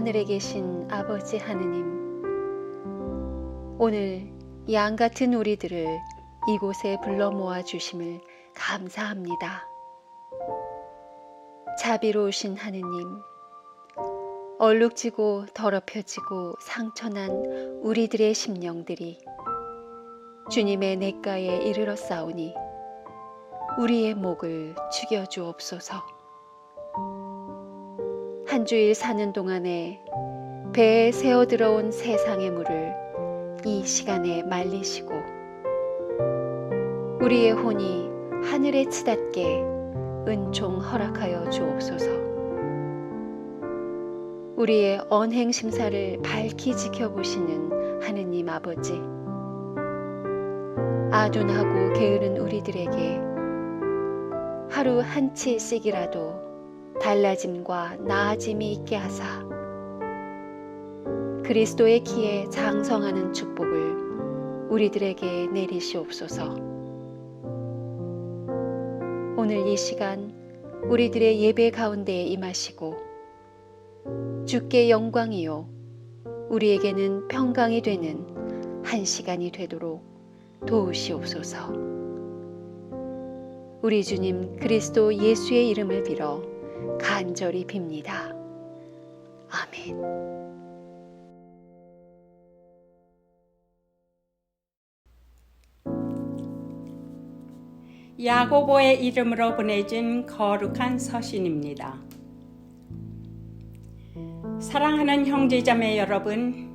하늘에 계신 아버지 하느님, 오늘 양 같은 우리들을 이곳에 불러 모아 주심을 감사합니다. 자비로우신 하느님, 얼룩지고 더럽혀지고 상처난 우리들의 심령들이 주님의 냇가에 이르러 싸우니 우리의 목을 축여 주옵소서. 한 주일 사는 동안에 배에 새어 들어온 세상의 물을 이 시간에 말리시고 우리의 혼이 하늘에 치닫게 은총 허락하여 주옵소서. 우리의 언행 심사를 밝히 지켜보시는 하느님 아버지, 아둔하고 게으른 우리들에게 하루 한치씩이라도 달라짐과 나아짐이 있게 하사 그리스도의 키에 장성하는 축복을 우리들에게 내리시옵소서. 오늘 이 시간 우리들의 예배 가운데에 임하시고 주께 영광이요 우리에게는 평강이 되는 한 시간이 되도록 도우시옵소서. 우리 주님 그리스도 예수의 이름을 빌어 간절히 빕니다. 아멘. 야고보의 이름으로 보내진 거룩한 서신입니다. 사랑하는 형제자매 여러분,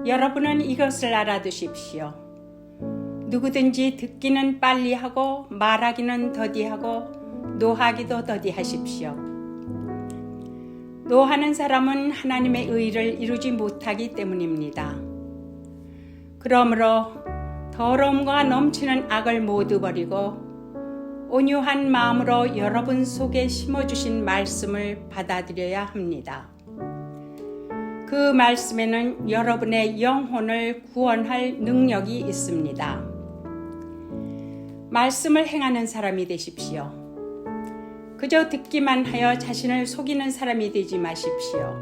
여러분은 이것을 알아두십시오. 누구든지 듣기는 빨리 하고 말하기는 더디하고 노하기도 더디하십시오. 노하는 사람은 하나님의 의를 이루지 못하기 때문입니다. 그러므로 더러움과 넘치는 악을 모두 버리고 온유한 마음으로 여러분 속에 심어주신 말씀을 받아들여야 합니다. 그 말씀에는 여러분의 영혼을 구원할 능력이 있습니다. 말씀을 행하는 사람이 되십시오. 그저 듣기만 하여 자신을 속이는 사람이 되지 마십시오.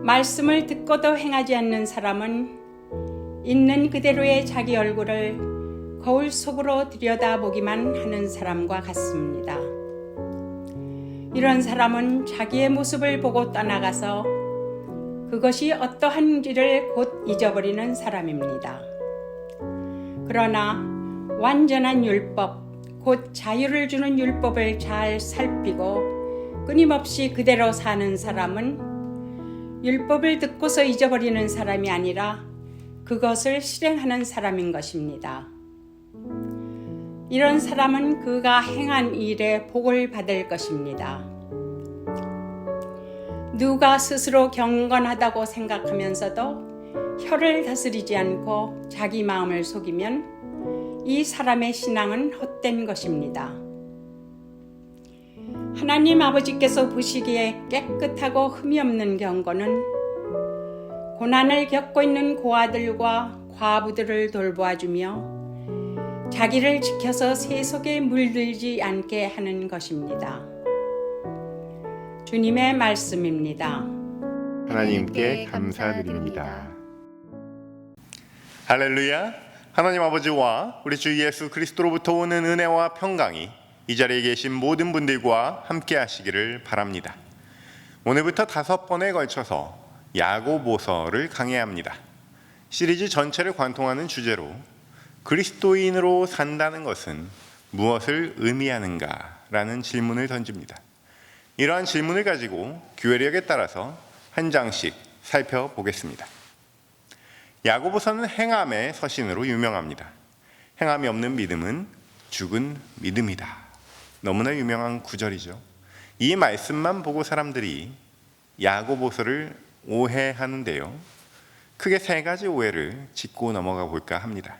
말씀을 듣고도 행하지 않는 사람은 있는 그대로의 자기 얼굴을 거울 속으로 들여다보기만 하는 사람과 같습니다. 이런 사람은 자기의 모습을 보고 떠나가서 그것이 어떠한지를 곧 잊어버리는 사람입니다. 그러나 완전한 율법, 곧 자유를 주는 율법을 잘 살피고 끊임없이 그대로 사는 사람은 율법을 듣고서 잊어버리는 사람이 아니라 그것을 실행하는 사람인 것입니다. 이런 사람은 그가 행한 일에 복을 받을 것입니다. 누가 스스로 경건하다고 생각하면서도 혀를 다스리지 않고 자기 마음을 속이면 이 사람의 신앙은 헛된 것입니다. 하나님 아버지께서 보시기에 깨끗하고 흠이 없는 경건은 고난을 겪고 있는 고아들과 과부들을 돌보아주며 자기를 지켜서 세속에 물들지 않게 하는 것입니다. 주님의 말씀입니다. 하나님께 감사드립니다. 할렐루야! 하나님 아버지와 우리 주 예수 그리스도로부터 오는 은혜와 평강이 이 자리에 계신 모든 분들과 함께 하시기를 바랍니다. 오늘부터 5번에 걸쳐서 야고보서를 강해합니다. 시리즈 전체를 관통하는 주제로 그리스도인으로 산다는 것은 무엇을 의미하는가? 라는 질문을 던집니다. 이러한 질문을 가지고 교회력에 따라서 한 장씩 살펴보겠습니다. 야고보서는 행함의 서신으로 유명합니다. 행함이 없는 믿음은 죽은 믿음이다. 너무나 유명한 구절이죠. 이 말씀만 보고 사람들이 야고보서를 오해하는데요. 크게 3가지 오해를 짚고 넘어가 볼까 합니다.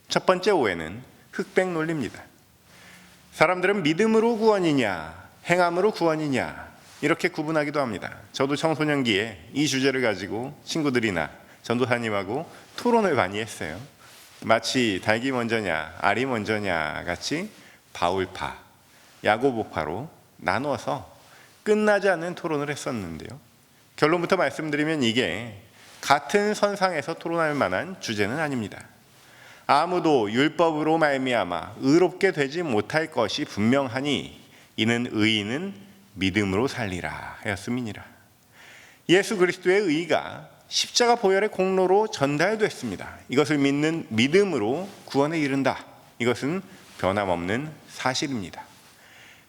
첫 번째 오해는 흑백 논리입니다. 사람들은 믿음으로 구원이냐 행함으로 구원이냐 이렇게 구분하기도 합니다. 저도 청소년기에 이 주제를 가지고 친구들이나 전도사님하고 토론을 많이 했어요. 마치 닭이 먼저냐 알이 먼저냐 같이 바울파, 야고보파로 나누어서 끝나지 않는 토론을 했었는데요. 결론부터 말씀드리면 이게 같은 선상에서 토론할 만한 주제는 아닙니다. 아무도 율법으로 말미암아 의롭게 되지 못할 것이 분명하니 이는 의인은 믿음으로 살리라 하였음이니라. 예수 그리스도의 의가 십자가 보혈의 공로로 전달됐습니다. 이것을 믿는 믿음으로 구원에 이른다. 이것은 변함없는 사실입니다.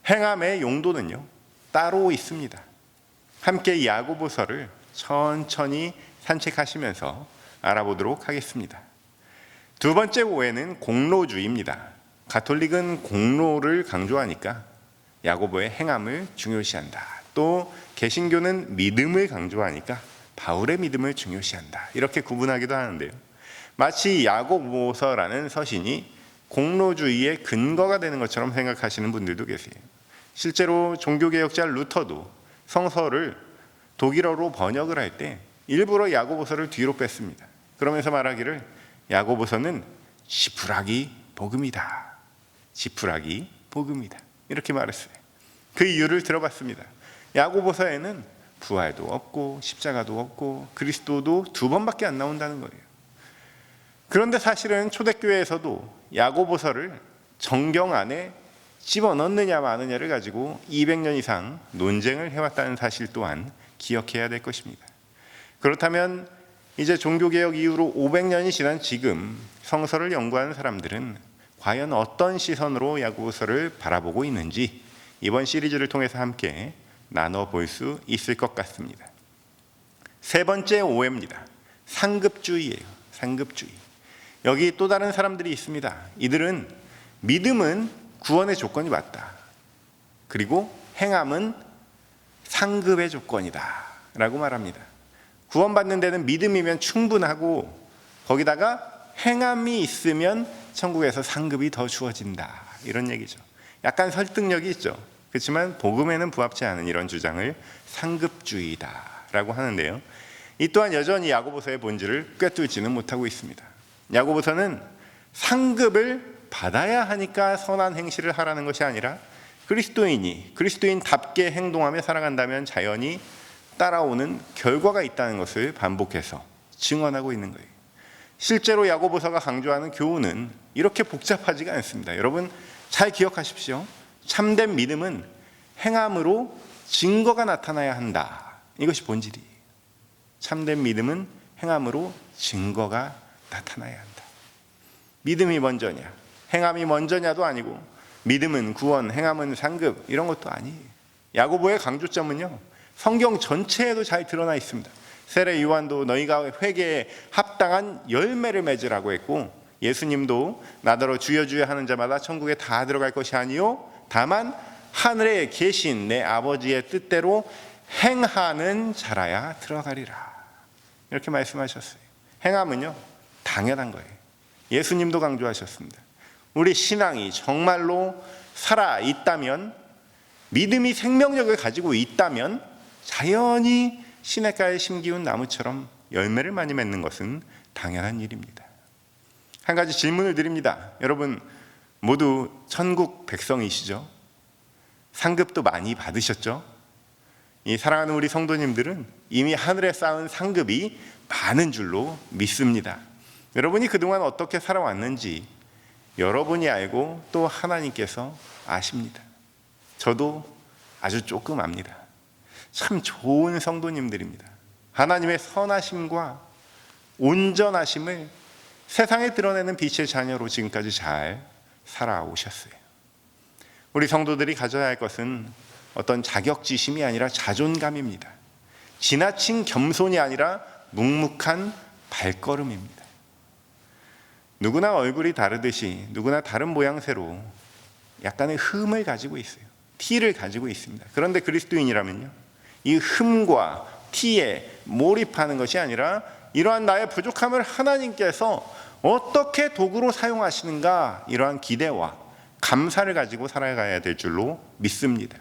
행함의 용도는요, 따로 있습니다. 함께 야고보서를 천천히 산책하시면서 알아보도록 하겠습니다. 두 번째 오해는 공로주의입니다. 가톨릭은 공로를 강조하니까 야고보의 행함을 중요시한다. 또 개신교는 믿음을 강조하니까 바울의 믿음을 중요시한다. 이렇게 구분하기도 하는데요. 마치 야고보서라는 서신이 공로주의의 근거가 되는 것처럼 생각하시는 분들도 계세요. 실제로 종교개혁자 루터도 성서를 독일어로 번역을 할 때 일부러 야고보서를 뒤로 뺐습니다. 그러면서 말하기를 야고보서는 지푸라기 복음이다. 지푸라기 복음이다. 이렇게 말했어요. 그 이유를 들어봤습니다. 야고보서에는 부활도 없고 십자가도 없고 그리스도도 두 번밖에 안 나온다는 거예요. 그런데 사실은 초대교회에서도 야고보서를 정경 안에 집어넣느냐 마느냐를 가지고 200년 이상 논쟁을 해왔다는 사실 또한 기억해야 될 것입니다. 그렇다면 이제 종교개혁 이후로 500년이 지난 지금 성서를 연구하는 사람들은 과연 어떤 시선으로 야고보서를 바라보고 있는지 이번 시리즈를 통해서 함께 나눠볼 수 있을 것 같습니다. 세 번째 오해입니다. 상급주의예요. 상급주의. 여기 또 다른 사람들이 있습니다. 이들은 믿음은 구원의 조건이 맞다. 그리고 행함은 상급의 조건이다 라고 말합니다. 구원받는 데는 믿음이면 충분하고 거기다가 행함이 있으면 천국에서 상급이 더 주어진다. 이런 얘기죠. 약간 설득력이 있죠. 그렇지만 복음에는 부합치 않은 이런 주장을 상급주의다라고 하는데요. 이 또한 여전히 야고보서의 본질을 꿰뚫지는 못하고 있습니다. 야고보서는 상급을 받아야 하니까 선한 행실을 하라는 것이 아니라 그리스도인이 그리스도인답게 행동하며 살아간다면 자연히 따라오는 결과가 있다는 것을 반복해서 증언하고 있는 거예요. 실제로 야고보서가 강조하는 교훈은 이렇게 복잡하지가 않습니다. 여러분 잘 기억하십시오. 참된 믿음은 행함으로 증거가 나타나야 한다. 이것이 본질이에요. 참된 믿음은 행함으로 증거가 나타나야 한다. 믿음이 먼저냐, 행함이 먼저냐도 아니고 믿음은 구원, 행함은 상급 이런 것도 아니에요. 야고보의 강조점은요, 성경 전체에도 잘 드러나 있습니다. 세례 요한도 너희가 회개에 합당한 열매를 맺으라고 했고 예수님도 나더러 주여 주여 하는 자마다 천국에 다 들어갈 것이 아니요 다만 하늘에 계신 내 아버지의 뜻대로 행하는 자라야 들어가리라. 이렇게 말씀하셨어요. 행함은요 당연한 거예요. 예수님도 강조하셨습니다. 우리 신앙이 정말로 살아있다면, 믿음이 생명력을 가지고 있다면 자연히 시냇가에 심기운 나무처럼 열매를 많이 맺는 것은 당연한 일입니다. 한 가지 질문을 드립니다. 여러분 모두 천국 백성이시죠? 상급도 많이 받으셨죠? 이 사랑하는 우리 성도님들은 이미 하늘에 쌓은 상급이 많은 줄로 믿습니다. 여러분이 그동안 어떻게 살아왔는지 여러분이 알고 또 하나님께서 아십니다. 저도 아주 조금 압니다. 참 좋은 성도님들입니다. 하나님의 선하심과 온전하심을 세상에 드러내는 빛의 자녀로 지금까지 잘 살아오셨어요. 우리 성도들이 가져야 할 것은 어떤 자격지심이 아니라 자존감입니다. 지나친 겸손이 아니라 묵묵한 발걸음입니다. 누구나 얼굴이 다르듯이 누구나 다른 모양새로 약간의 흠을 가지고 있어요. 티를 가지고 있습니다. 그런데 그리스도인이라면요, 이 흠과 티에 몰입하는 것이 아니라 이러한 나의 부족함을 하나님께서 어떻게 도구로 사용하시는가, 이러한 기대와 감사를 가지고 살아가야 될 줄로 믿습니다.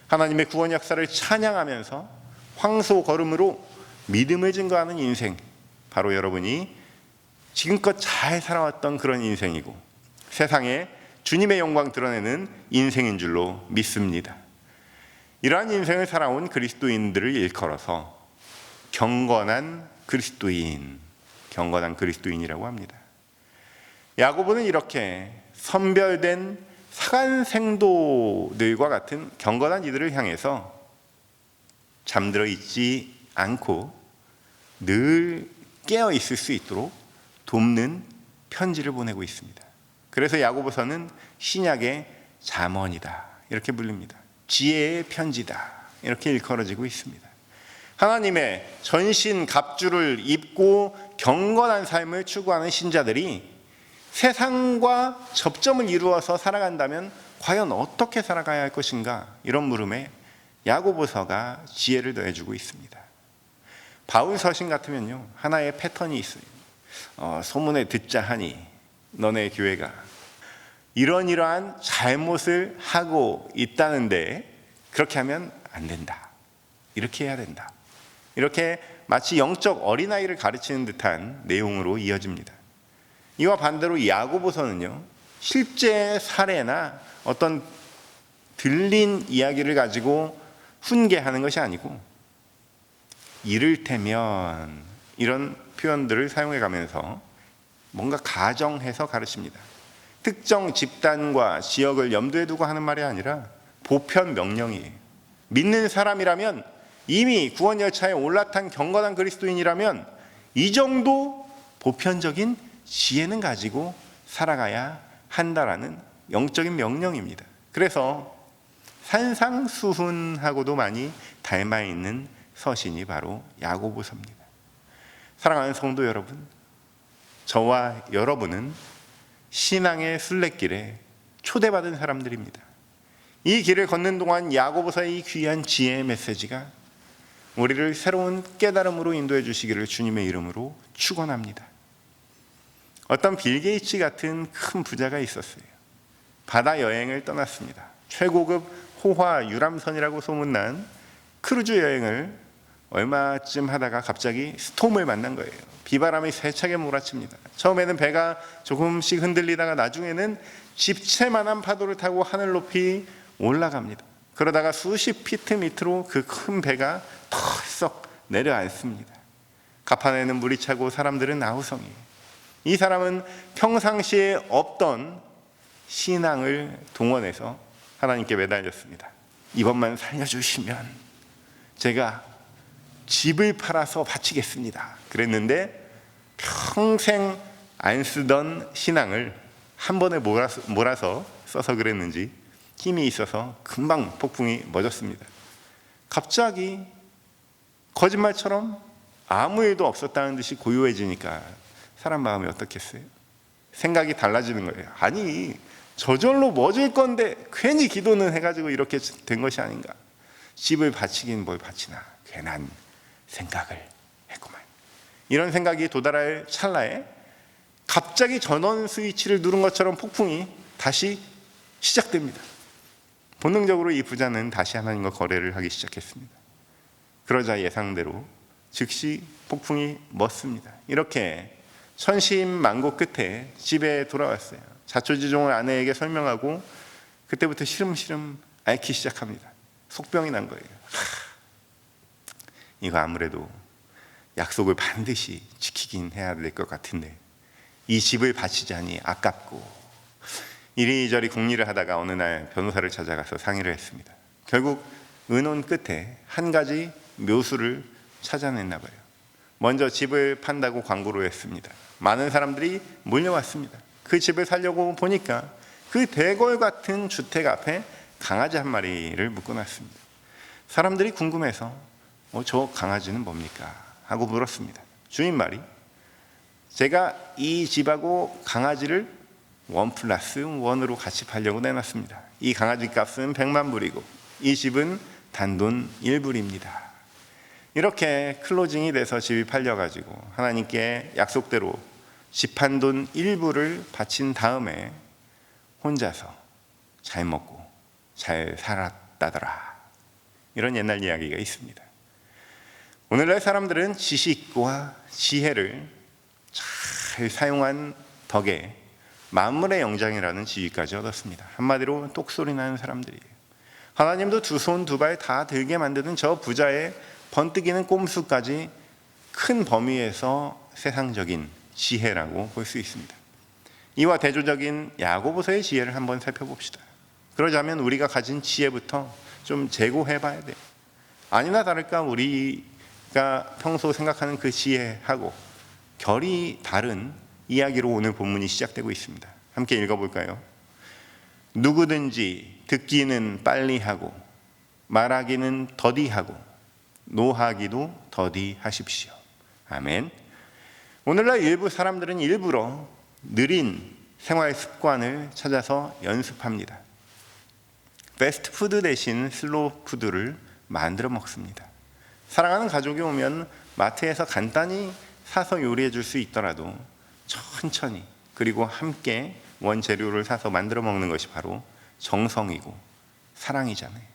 하나님의 구원 역사를 찬양하면서 황소 걸음으로 믿음을 증거하는 인생, 바로 여러분이 지금껏 잘 살아왔던 그런 인생이고 세상에 주님의 영광 드러내는 인생인 줄로 믿습니다. 이러한 인생을 살아온 그리스도인들을 일컬어서 경건한 그리스도인이라고 합니다. 야고보는 이렇게 선별된 사간 생도들과 같은 경건한 이들을 향해서 잠들어 있지 않고 늘 깨어 있을 수 있도록 돕는 편지를 보내고 있습니다. 그래서 야고보서는 신약의 잠언이다 이렇게 불립니다. 지혜의 편지다 이렇게 일컬어지고 있습니다. 하나님의 전신 갑주를 입고 경건한 삶을 추구하는 신자들이 세상과 접점을 이루어서 살아간다면 과연 어떻게 살아가야 할 것인가, 이런 물음에 야고보서가 지혜를 더해주고 있습니다. 바울 서신 같으면요, 하나의 패턴이 있어요. 소문에 듣자 하니 너네 교회가 이러한 잘못을 하고 있다는데 그렇게 하면 안 된다, 이렇게 해야 된다, 이렇게 마치 영적 어린아이를 가르치는 듯한 내용으로 이어집니다. 이와 반대로 야고보서는요, 실제 사례나 어떤 들린 이야기를 가지고 훈계하는 것이 아니고 이를테면 이런 표현들을 사용해 가면서 뭔가 가정해서 가르칩니다. 특정 집단과 지역을 염두에 두고 하는 말이 아니라 보편 명령이에요. 믿는 사람이라면, 이미 구원 열차에 올라탄 경건한 그리스도인이라면 이 정도 보편적인 지혜는 가지고 살아가야 한다라는 영적인 명령입니다. 그래서 산상수훈하고도 많이 닮아 있는 서신이 바로 야고보서입니다. 사랑하는 성도 여러분, 저와 여러분은 신앙의 순례길에 초대받은 사람들입니다. 이 길을 걷는 동안 야고보서의 이 귀한 지혜의 메시지가 우리를 새로운 깨달음으로 인도해 주시기를 주님의 이름으로 축원합니다. 어떤 빌 게이츠 같은 큰 부자가 있었어요. 바다 여행을 떠났습니다. 최고급 호화 유람선이라고 소문난 크루즈 여행을 얼마쯤 하다가 갑자기 스톰을 만난 거예요. 비바람이 세차게 몰아칩니다. 처음에는 배가 조금씩 흔들리다가 나중에는 집채만한 파도를 타고 하늘 높이 올라갑니다. 그러다가 수십 피트 밑으로 그 큰 배가 털썩 내려앉습니다. 갑판에는 물이 차고 사람들은 아우성이에요. 이 사람은 평상시에 없던 신앙을 동원해서 하나님께 매달렸습니다. 이번만 살려주시면 제가 집을 팔아서 바치겠습니다. 그랬는데 평생 안 쓰던 신앙을 한 번에 몰아서 써서 그랬는지 힘이 있어서 금방 폭풍이 멎었습니다. 갑자기 거짓말처럼 아무 일도 없었다는 듯이 고요해지니까 사람 마음이 어떻겠어요? 생각이 달라지는 거예요. 아니, 저절로 멎을 건데 괜히 기도는 해가지고 이렇게 된 것이 아닌가. 집을 바치긴 뭘 바치나, 괜한 생각을 했구만. 이런 생각이 도달할 찰나에 갑자기 전원 스위치를 누른 것처럼 폭풍이 다시 시작됩니다. 본능적으로 이 부자는 다시 하나님과 거래를 하기 시작했습니다. 그러자 예상대로 즉시 폭풍이 멎습니다. 이렇게 천신만고 끝에 집에 돌아왔어요. 자초지종을 아내에게 설명하고 그때부터 시름시름 앓기 시작합니다. 속병이 난 거예요. 이거 아무래도 약속을 반드시 지키긴 해야 될 것 같은데 이 집을 바치자니 아깝고, 이리저리 궁리를 하다가 어느 날 변호사를 찾아가서 상의를 했습니다. 결국 의논 끝에 한 가지 묘수를 찾아냈나 봐요. 먼저 집을 판다고 광고를 했습니다. 많은 사람들이 몰려왔습니다. 그 집을 사려고 보니까 그 대궐 같은 주택 앞에 강아지 한 마리를 묶어놨습니다. 사람들이 궁금해서 저 강아지는 뭡니까? 하고 물었습니다. 주인 말이 제가 이 집하고 강아지를 1+1으로 같이 팔려고 내놨습니다. 이 강아지 값은 100만 불이고 이 집은 단돈 1불입니다. 이렇게 클로징이 돼서 집이 팔려가지고 하나님께 약속대로 집 한 돈 1불을 바친 다음에 혼자서 잘 먹고 잘 살았다더라. 이런 옛날 이야기가 있습니다. 오늘날 사람들은 지식과 지혜를 잘 사용한 덕에 만물의 영장이라는 지위까지 얻었습니다. 한마디로 똑소리 나는 사람들이에요. 하나님도 두 손 두 발 다 들게 만드는 저 부자의 번뜩이는 꼼수까지 큰 범위에서 세상적인 지혜라고 볼 수 있습니다. 이와 대조적인 야고보서의 지혜를 한번 살펴봅시다. 그러자면 우리가 가진 지혜부터 좀 재고해 봐야 돼요. 아니나 다를까 우리가 평소 생각하는 그 지혜하고 결이 다른 이야기로 오늘 본문이 시작되고 있습니다. 함께 읽어볼까요? 누구든지 듣기는 빨리 하고 말하기는 더디하고 노하기도 더디하십시오. 아멘. 오늘날 일부 사람들은 일부러 느린 생활 습관을 찾아서 연습합니다. 패스트푸드 대신 슬로우 푸드를 만들어 먹습니다. 사랑하는 가족이 오면 마트에서 간단히 사서 요리해 줄 수 있더라도 천천히 그리고 함께 원재료를 사서 만들어 먹는 것이 바로 정성이고 사랑이잖아요.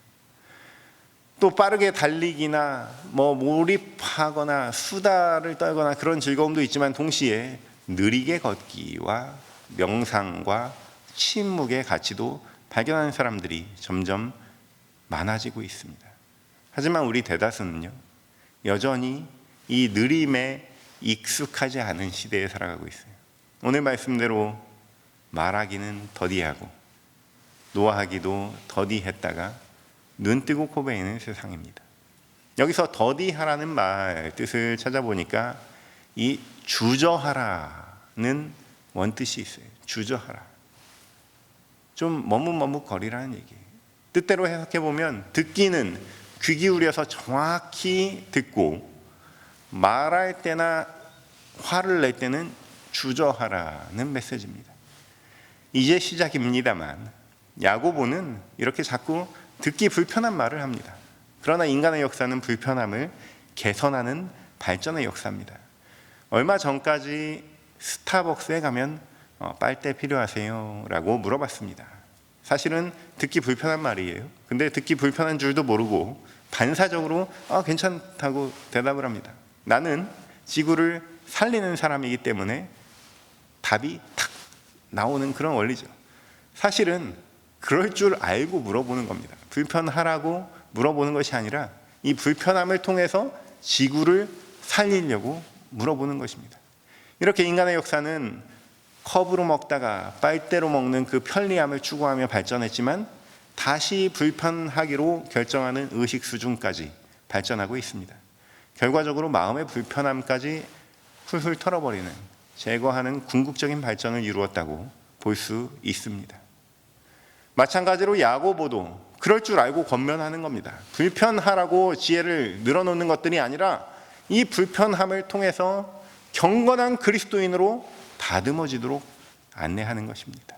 또 빠르게 달리기나 몰입하거나 수다를 떨거나 그런 즐거움도 있지만 동시에 느리게 걷기와 명상과 침묵의 가치도 발견하는 사람들이 점점 많아지고 있습니다. 하지만 우리 대다수는요, 여전히 이 느림에 익숙하지 않은 시대에 살아가고 있어요. 오늘 말씀대로 말하기는 더디하고 노하기도 더디했다가 눈 뜨고 코 베이는 세상입니다. 여기서 더디하라는 말 뜻을 찾아보니까 이 주저하라는 원뜻이 있어요. 주저하라. 좀 머뭇머뭇거리라는 얘기예요. 뜻대로 해석해보면 듣기는 귀 기울여서 정확히 듣고 말할 때나 화를 낼 때는 주저하라는 메시지입니다. 이제 시작입니다만 야고보는 이렇게 자꾸 듣기 불편한 말을 합니다. 그러나 인간의 역사는 불편함을 개선하는 발전의 역사입니다. 얼마 전까지 스타벅스에 가면 빨대 필요하세요? 라고 물어봤습니다. 사실은 듣기 불편한 말이에요. 근데 듣기 불편한 줄도 모르고 반사적으로 괜찮다고 대답을 합니다. 나는 지구를 살리는 사람이기 때문에 답이 탁 나오는 그런 원리죠. 사실은 그럴 줄 알고 물어보는 겁니다. 불편하라고 물어보는 것이 아니라 이 불편함을 통해서 지구를 살리려고 물어보는 것입니다. 이렇게 인간의 역사는 컵으로 먹다가 빨대로 먹는 그 편리함을 추구하며 발전했지만 다시 불편하기로 결정하는 의식 수준까지 발전하고 있습니다. 결과적으로 마음의 불편함까지 훌훌 털어버리는, 제거하는 궁극적인 발전을 이루었다고 볼 수 있습니다. 마찬가지로 야고보도 그럴 줄 알고 권면하는 겁니다. 불편하라고 지혜를 늘어놓는 것들이 아니라 이 불편함을 통해서 경건한 그리스도인으로 다듬어지도록 안내하는 것입니다.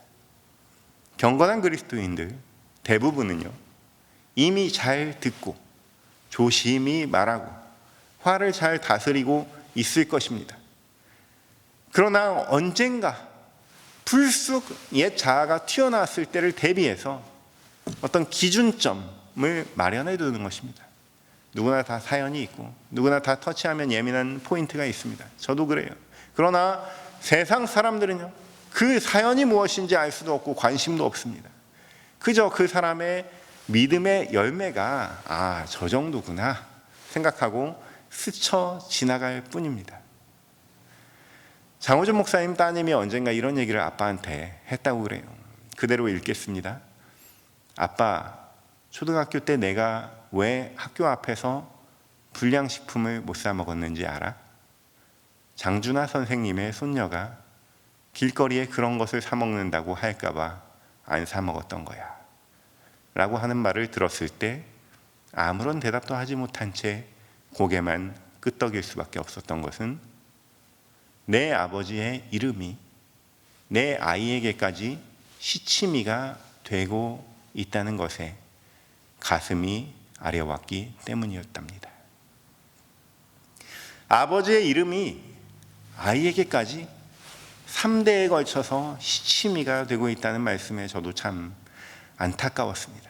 경건한 그리스도인들 대부분은요, 이미 잘 듣고 조심히 말하고 화를 잘 다스리고 있을 것입니다. 그러나 언젠가 불쑥 옛 자아가 튀어나왔을 때를 대비해서 어떤 기준점을 마련해 두는 것입니다. 누구나 다 사연이 있고 누구나 다 터치하면 예민한 포인트가 있습니다. 저도 그래요. 그러나 세상 사람들은요, 그 사연이 무엇인지 알 수도 없고 관심도 없습니다. 그저 그 사람의 믿음의 열매가 저 정도구나 생각하고 스쳐 지나갈 뿐입니다. 장호준 목사님 따님이 언젠가 이런 얘기를 아빠한테 했다고 그래요. 그대로 읽겠습니다. 아빠, 초등학교 때 내가 왜 학교 앞에서 불량식품을 못 사 먹었는지 알아? 장준하 선생님의 손녀가 길거리에 그런 것을 사 먹는다고 할까봐 안 사 먹었던 거야 라고 하는 말을 들었을 때 아무런 대답도 하지 못한 채 고개만 끄덕일 수밖에 없었던 것은 내 아버지의 이름이 내 아이에게까지 시치미가 되고 있다는 것에 가슴이 아려왔기 때문이었답니다. 아버지의 이름이 아이에게까지 3대에 걸쳐서 시치미가 되고 있다는 말씀에 저도 참 안타까웠습니다.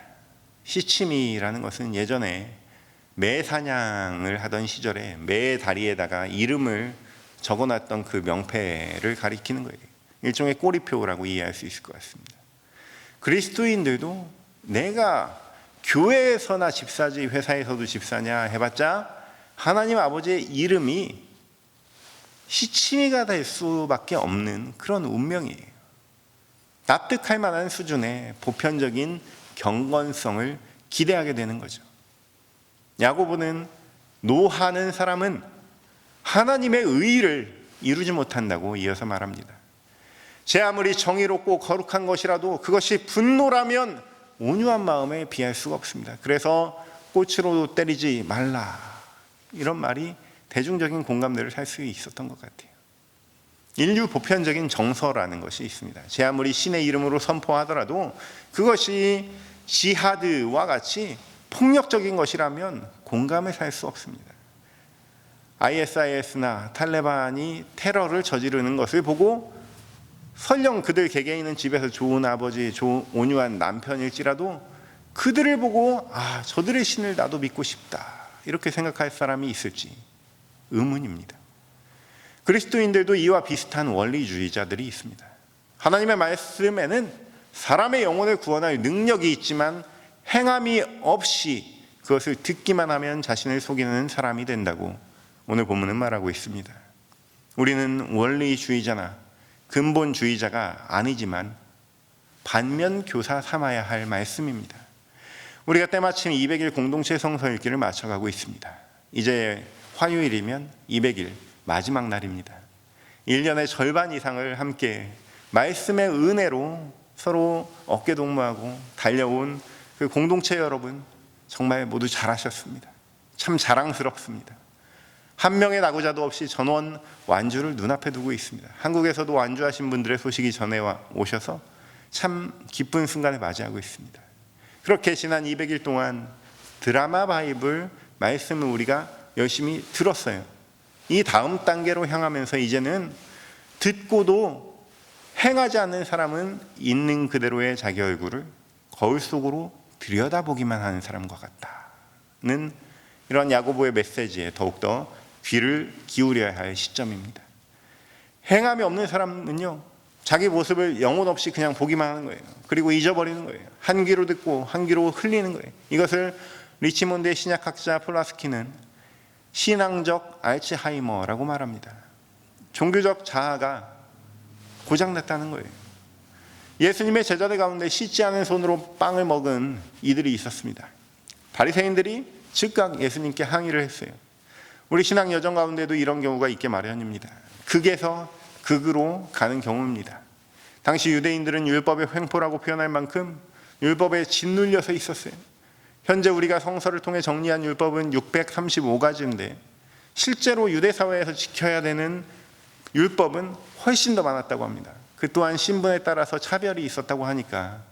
시치미라는 것은 예전에 매 사냥을 하던 시절에 매 다리에다가 이름을 적어놨던 그 명패를 가리키는 거예요. 일종의 꼬리표라고 이해할 수 있을 것 같습니다. 그리스도인들도 내가 교회에서나 집사지 회사에서도 집사냐 해봤자 하나님 아버지의 이름이 시치미가 될 수밖에 없는 그런 운명이에요. 납득할 만한 수준의 보편적인 경건성을 기대하게 되는 거죠. 야고보는 노하는 사람은 하나님의 의의를 이루지 못한다고 이어서 말합니다. 제 아무리 정의롭고 거룩한 것이라도 그것이 분노라면 온유한 마음에 비할 수가 없습니다. 그래서 꽃으로 때리지 말라, 이런 말이 대중적인 공감대를 살 수 있었던 것 같아요. 인류 보편적인 정서라는 것이 있습니다. 제 아무리 신의 이름으로 선포하더라도 그것이 지하드와 같이 폭력적인 것이라면 공감을 살 수 없습니다. ISIS나 탈레반이 테러를 저지르는 것을 보고 설령 그들 개개인은 집에서 좋은 아버지, 온유한 남편일지라도 그들을 보고 저들의 신을 나도 믿고 싶다, 이렇게 생각할 사람이 있을지 의문입니다. 그리스도인들도 이와 비슷한 원리주의자들이 있습니다. 하나님의 말씀에는 사람의 영혼을 구원할 능력이 있지만 행함이 없이 그것을 듣기만 하면 자신을 속이는 사람이 된다고 오늘 본문은 말하고 있습니다. 우리는 원리주의자나 근본주의자가 아니지만 반면교사 삼아야 할 말씀입니다. 우리가 때마침 200일 공동체 성서 읽기를 마쳐가고 있습니다. 이제 화요일이면 200일 마지막 날입니다. 1년의 절반 이상을 함께 말씀의 은혜로 서로 어깨동무하고 달려온 그 공동체 여러분, 정말 모두 잘하셨습니다. 참 자랑스럽습니다. 한 명의 낙오자도 없이 전원 완주를 눈앞에 두고 있습니다. 한국에서도 완주하신 분들의 소식이 전해 오셔서 참 기쁜 순간을 맞이하고 있습니다. 그렇게 지난 200일 동안 드라마 바이블 말씀을 우리가 열심히 들었어요. 이 다음 단계로 향하면서 이제는 듣고도 행하지 않는 사람은 있는 그대로의 자기 얼굴을 거울 속으로 들여다보기만 하는 사람과 같다는 이런 야고보의 메시지에 더욱더 귀를 기울여야 할 시점입니다. 행함이 없는 사람은요, 자기 모습을 영혼 없이 그냥 보기만 하는 거예요. 그리고 잊어버리는 거예요. 한 귀로 듣고 한 귀로 흘리는 거예요. 이것을 리치몬드의 신약학자 플라스키는 신앙적 알츠하이머라고 말합니다. 종교적 자아가 고장났다는 거예요. 예수님의 제자들 가운데 씻지 않은 손으로 빵을 먹은 이들이 있었습니다. 바리새인들이 즉각 예수님께 항의를 했어요. 우리 신앙 여정 가운데도 이런 경우가 있게 마련입니다. 극에서 극으로 가는 경우입니다. 당시 유대인들은 율법의 횡포라고 표현할 만큼 율법에 짓눌려서 있었어요. 현재 우리가 성서를 통해 정리한 율법은 635가지인데 실제로 유대 사회에서 지켜야 되는 율법은 훨씬 더 많았다고 합니다. 그 또한 신분에 따라서 차별이 있었다고 하니까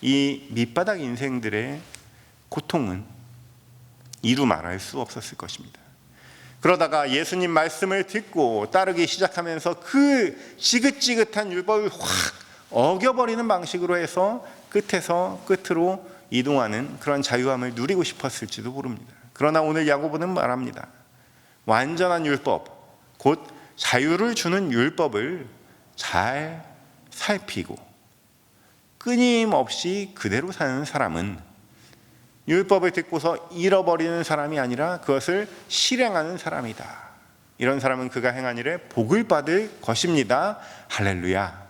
이 밑바닥 인생들의 고통은 이루 말할 수 없었을 것입니다. 그러다가 예수님 말씀을 듣고 따르기 시작하면서 그 지긋지긋한 율법을 확 어겨버리는 방식으로 해서 끝에서 끝으로 이동하는 그런 자유함을 누리고 싶었을지도 모릅니다. 그러나 오늘 야고보는 말합니다. 완전한 율법, 곧 자유를 주는 율법을 잘 살피고 끊임없이 그대로 사는 사람은 율법을 듣고서 잃어버리는 사람이 아니라 그것을 실행하는 사람이다. 이런 사람은 그가 행한 일에 복을 받을 것입니다. 할렐루야.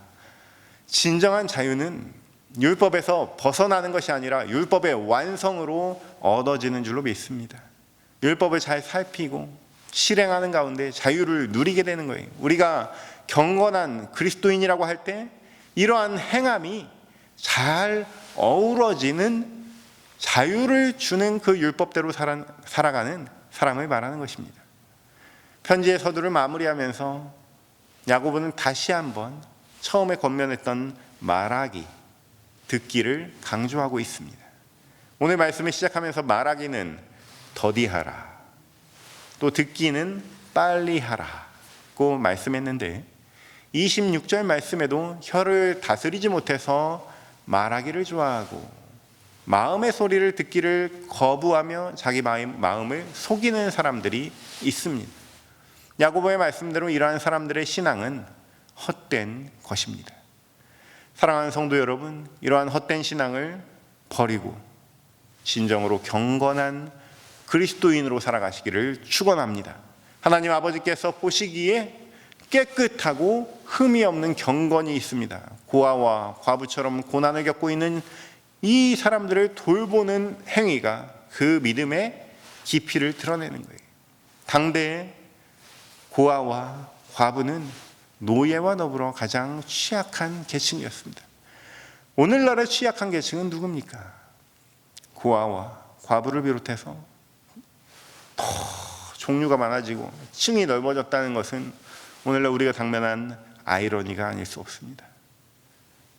진정한 자유는 율법에서 벗어나는 것이 아니라 율법의 완성으로 얻어지는 줄로 믿습니다. 율법을 잘 살피고 실행하는 가운데 자유를 누리게 되는 거예요. 우리가 경건한 그리스도인이라고 할 때 이러한 행함이 잘 어우러지는 자유를 주는 그 율법대로 살아가는 사람을 말하는 것입니다. 편지의 서두를 마무리하면서 야고보는 다시 한번 처음에 권면했던 말하기, 듣기를 강조하고 있습니다. 오늘 말씀을 시작하면서 말하기는 더디하라, 또 듣기는 빨리 하라고 말씀했는데 26절 말씀에도 혀를 다스리지 못해서 말하기를 좋아하고 마음의 소리를 듣기를 거부하며 자기 마음을 속이는 사람들이 있습니다. 야고보의 말씀대로 이러한 사람들의 신앙은 헛된 것입니다. 사랑하는 성도 여러분, 이러한 헛된 신앙을 버리고 진정으로 경건한 그리스도인으로 살아가시기를 축원합니다. 하나님 아버지께서 보시기에 깨끗하고 흠이 없는 경건이 있습니다. 고아와 과부처럼 고난을 겪고 있는 이 사람들을 돌보는 행위가 그 믿음의 깊이를 드러내는 거예요. 당대의 고아와 과부는 노예와 더불어 가장 취약한 계층이었습니다. 오늘날의 취약한 계층은 누굽니까? 고아와 과부를 비롯해서 더 종류가 많아지고 층이 넓어졌다는 것은 오늘날 우리가 당면한 아이러니가 아닐 수 없습니다.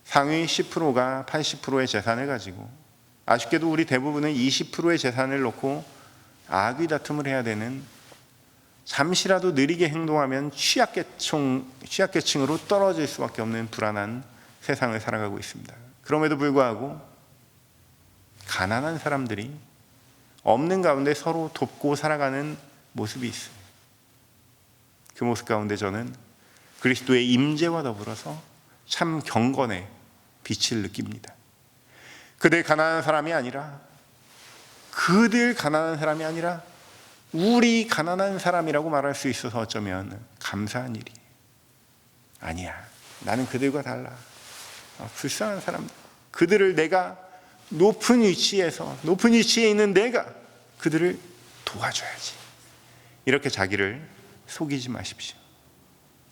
상위 10%가 80%의 재산을 가지고 아쉽게도 우리 대부분은 20%의 재산을 놓고 아귀다툼을 해야 되는, 잠시라도 느리게 행동하면 취약계층으로 떨어질 수밖에 없는 불안한 세상을 살아가고 있습니다. 그럼에도 불구하고 가난한 사람들이 없는 가운데 서로 돕고 살아가는 모습이 있어요. 그 모습 가운데 저는 그리스도의 임재와 더불어서 참 경건의 빛을 느낍니다. 그들 가난한 사람이 아니라 우리 가난한 사람이라고 말할 수 있어서 어쩌면 감사한 일이 아니야. 나는 그들과 달라. 불쌍한 사람, 그들을 내가 높은 위치에 있는 내가 그들을 도와줘야지. 이렇게 자기를 속이지 마십시오.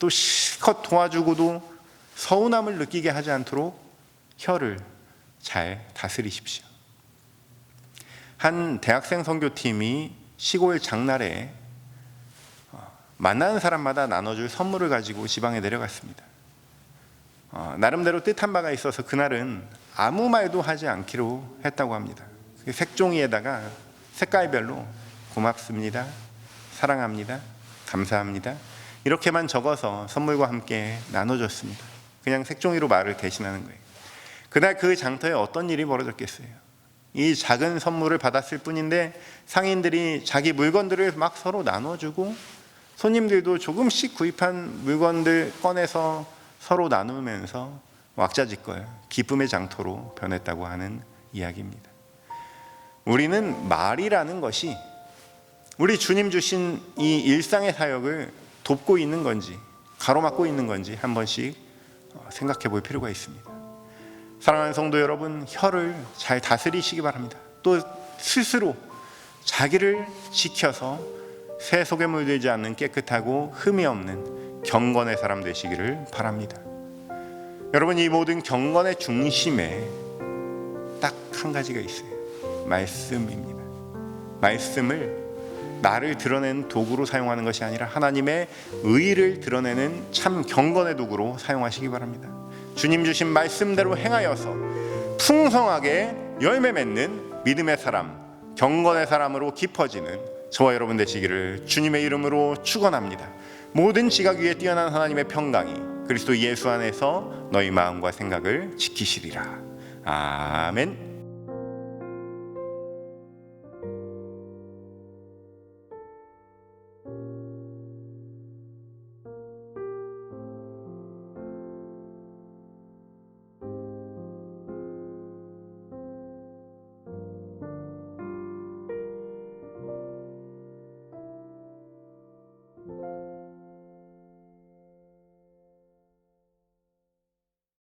또 실컷 도와주고도 서운함을 느끼게 하지 않도록 혀를 잘 다스리십시오. 한 대학생 선교팀이 시골 장날에 만나는 사람마다 나눠줄 선물을 가지고 지방에 내려갔습니다. 나름대로 뜻한 바가 있어서 그날은 아무 말도 하지 않기로 했다고 합니다. 색종이에다가 색깔별로 고맙습니다, 사랑합니다, 감사합니다 이렇게만 적어서 선물과 함께 나눠줬습니다. 그냥 색종이로 말을 대신하는 거예요. 그날 그 장터에 어떤 일이 벌어졌겠어요? 이 작은 선물을 받았을 뿐인데 상인들이 자기 물건들을 막 서로 나눠주고 손님들도 조금씩 구입한 물건들 꺼내서 서로 나누면서 왁자지껄 기쁨의 장터로 변했다고 하는 이야기입니다. 우리는 말이라는 것이 우리 주님 주신 이 일상의 사역을 돕고 있는 건지 가로막고 있는 건지 한 번씩 생각해 볼 필요가 있습니다. 사랑하는 성도 여러분, 혀를 잘 다스리시기 바랍니다. 또 스스로 자기를 지켜서 새 속에 물들지 않는 깨끗하고 흠이 없는 경건의 사람 되시기를 바랍니다. 여러분, 이 모든 경건의 중심에 딱 한 가지가 있어요. 말씀입니다. 말씀을 나를 드러내는 도구로 사용하는 것이 아니라 하나님의 의를 드러내는 참 경건의 도구로 사용하시기 바랍니다. 주님 주신 말씀대로 행하여서 풍성하게 열매 맺는 믿음의 사람, 경건의 사람으로 깊어지는 저와 여러분 되시기를 주님의 이름으로 축원합니다. 모든 지각 위에 뛰어난 하나님의 평강이 그리스도 예수 안에서 너희 마음과 생각을 지키시리라. 아멘.